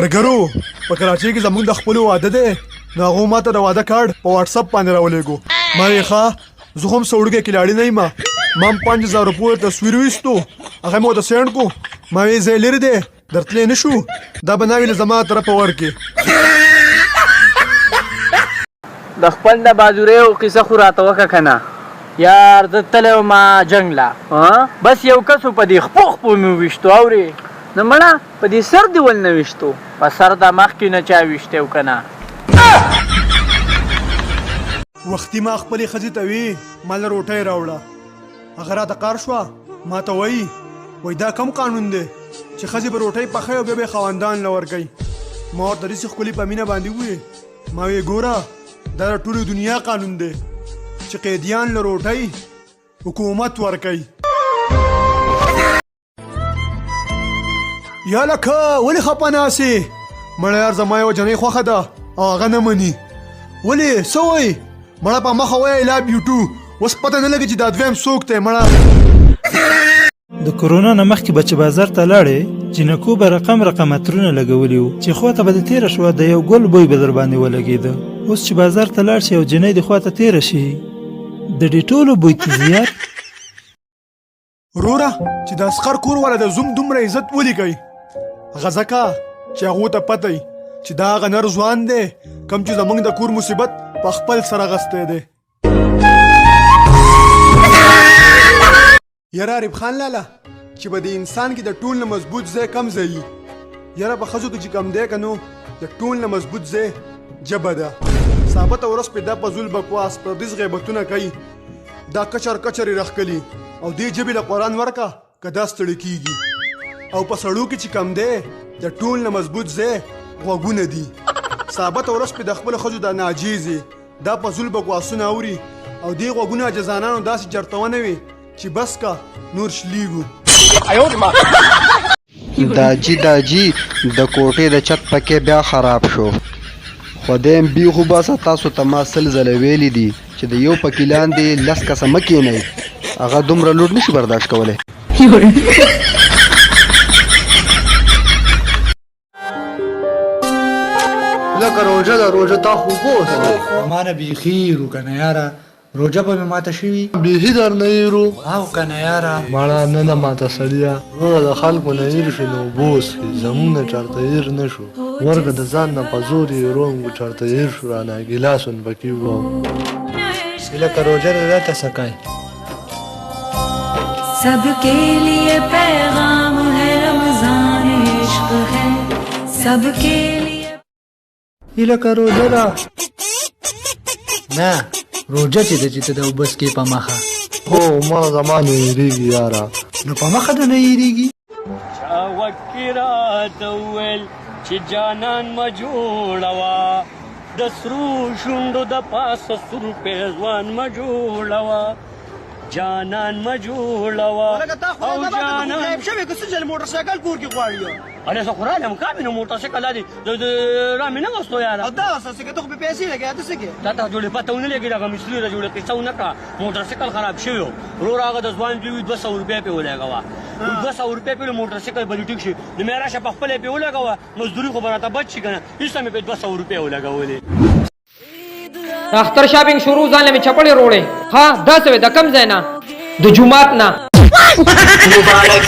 برګرو په کراچۍ کې زمونږ د خپل واده دی نو هغه ماته د واده کارت په واتس اپ باندې راولېږو ما یې ښه زه هم سوړګې کلاړی نه یم ما 5000 روپیو تصویر ویستو هغه مو ته سینډ کو ما یې ځای لرې دی درتلې نه شو دا به ناوي له زما طرفه ورکې د خپل د بازوریو قصه خو راته وکړه که نه یار زه تللی وم جنګ له بس یو کس په دې خپو خپو مې وویشتو اورې نه مړه په دې سر دې ول نه ویشتو په سر د مخکې نه چا ویشتی و که نه وختي ما خپلې ښځې ته وی ما له روټۍ راوړه هغه راته قار شوه ما ته وایي دا کم قانون دی چې ښځې به روټۍ پخوي او بیا به یې خاوندان له ورکوي ما ورته داسې ښکلي په مینه باندې وویې ما ویې ګوره دا د ټولې دنیا قانون دی چې قیدیان له روټۍ حکومت ورکوي یا لکه ولې خپه ناسې مړه یار زما یوه جنۍ خوښه ده او هغه نه مني ولې څه وایي مړه په مخه وایي لا بیوټو اوس پته نه لګي چې دا دویم څوک دی مړه د کرونا نه مخکې به چې بازار ته لاړې جینکو به رقم عطرونه لګولي وو چې خواته به د تېره شوه د یو ګل بوی به در باندې ولګېده اوس چې بازار ته لاړ شي او جنۍ د خواته تېره شي د ډیټولو بوی ته زیات وروره چې د اسقر کور والا د زوم دومره عزت ولي کوي هغه ځکه چې هغو ته پته وي چې دا هغه نر ځوان دی کوم چې زموږ د کور مصیبت په خپل سر اغستی دی یاره عارف خان لاله چې به د انسان کې د ټول نه مضبوط ځای کم ځای یاره په ښځو کې چې کم دی که نو د ټول نه مضبوط ځای ژبه ده ثابته ورځ پې دا په زول بکواس پردیس غیبتونه کوي دا کچر کچر یې راښکلي او دې ژبې له قرآن ورکه که دا ستړی کېږي او په سړو کې چې کم دی د ټول نه مضبوط ځای غوږونه دي ثابته ورځ پې د خپلو ښځو دا ناجیزې دا په زول بکواسونه اوري او دې غوږونه عجزانانو داسې چرتونه وي چې بس کا نور شلیږو داجی د کوټې د چت پکې بیا خراب شو خدایم بیخو باسه تاسو ته ما سل ځله ویلي دي چې د یو پکې لاندې لس کسه مه کښېنئ هغه دومره لوډ نشي برداشت کولی لکه روژه ده روژه تا خو پوه ما نه بیخي یېرو که نه یاره روژه به مې ماته شوي بیخي در نه یېرو او که نه یاره مړه نه ده ماته سړیه وروره د خلکو نه هېر شي نو اوبه وڅښي زموږ نه چېرته هېر نه شو ورکه د ځان نه په زور یې روم چېرته هېر شو رانه ګیلاسون پکې وو لکه روژه ده دا ته سکای सबके लिए पैगाम है रमजान इश्क है सबके लिए لکه روژه ده نه روژه چې ده چې ته د اوبه څکې په مخه هو ما زما نه هېرېږي یاره نو په مخه ده نه هېرېږي چا وکې راته وویل چې جانان مه جوړوه د سرو شونډو د پاسه سور پیزوان مه جوړوه جانان مه جوړوه او جانان موټرسایکل کور کې غواړي अरे زه خو رالم کار مې نو موټرسایکل دا دی را مې نه وستو یاره او دا اساسي که ته خو به پیسې لګیا ته څه کې تا ته جوړې پته ونه لګي دغه مصري را جوړې قصه ونه کړه موټرسایکل خراب شوی و ورور هغه د ځوان زوی 200 روپۍ پې ولګوه 200 روپۍ پې موټرسایکل به دې ټیک شي نو مې راشه په خپله پې ولګوه مزدوري خو به راته بچ شي که نه هېڅ مې پې 200 روپۍ ولګولې اختر شاپینګ شروع ځان مې چپړې روړې ها دا څه د کم ځای نه د جومات نه مبارک